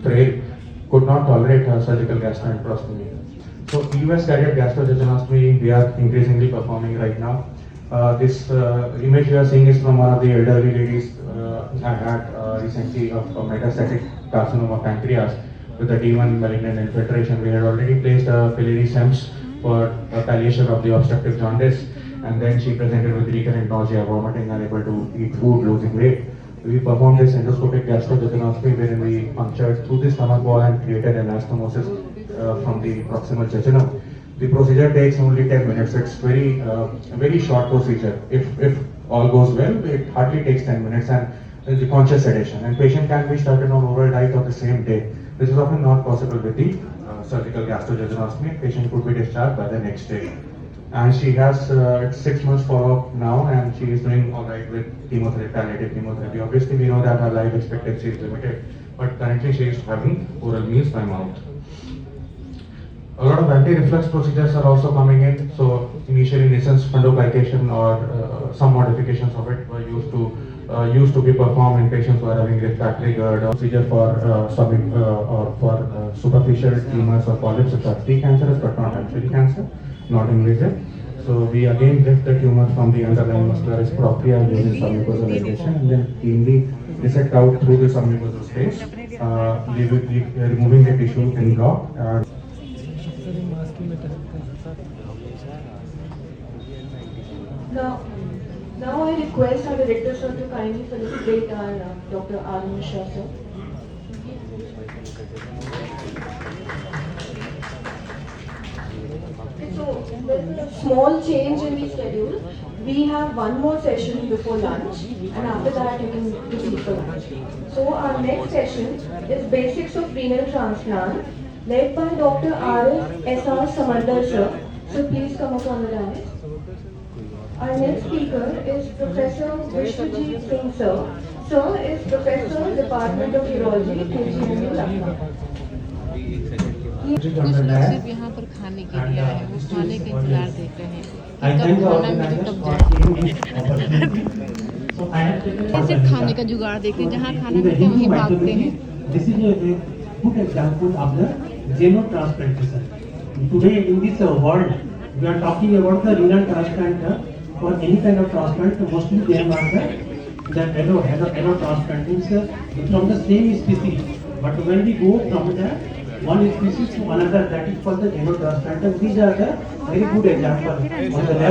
frail, could not tolerate surgical gastroenterostomy. So US guided gastrojejunostomy we are increasingly performing right now. This image you are seeing is from one of the elderly ladies had recently of metastatic carcinoma pancreas with a T1 malignant infiltration. We had already placed piliary SEMS for palliation of the obstructive jaundice, and then she presented with recurrent nausea, vomiting, unable to eat food, losing weight. We performed this endoscopic gastrojejunostomy wherein we punctured through the stomach wall and created anastomosis from the proximal jejunum. The procedure takes only 10 minutes. It's very short procedure. If all goes well, it hardly takes 10 minutes and the conscious sedation. And patient can be started on oral diet of the same day. This is often not possible with the surgical gastrojejunostomy. Patient could be discharged by the next day. And she has 6 months follow-up now, and she is doing all right with chemotherapy, palliative chemotherapy. Obviously, we know that her life expectancy is limited, but currently she is having oral meals by mouth. A lot of anti-reflux procedures are also coming in. So initially, Nissan's fundoplication or some modifications of it were used to be performed in patients who are having refractory GERD. Procedure for superficial tumors or polyps which are precancerous but not actually cancer, not invasive. So we again lift the tumor from the underlying muscularis propria using submucosal ligation and then cleanly dissect out through the submucosal space, removing the tissue in block. Now I request our director sir to kindly felicitate our Dr. R. Mishra sir. So there's a small change in the schedule. We have one more session before lunch, and after that you can proceed for lunch. So our next session is Basics of Renal Transplant, led by Dr. R.S.R. Samardar sir. So please come up on the dais. Our next speaker is Professor Vishwajit Singh sir. Sir is Professor, Department of Urology, KGMU, Lucknow. कुछ लोग सिर्फ यहाँ पर खाने के लिए आए हैं, वो खाने का इंतजार देख रहे हैं कि कब खाना मिले तब जाए। सिर्फ खाने का जुगाड़ देखते हैं, जहाँ खाना मिलता है वहीं भागते हैं। This is a good example of the xenotransplantation. Today in this world, we are talking about the renal transplant. For any kind of transplant, mostly they are the allo transplant means from the same species. But when we go from the one species to another, that is called the xenotransplant. These are the very good examples on the left.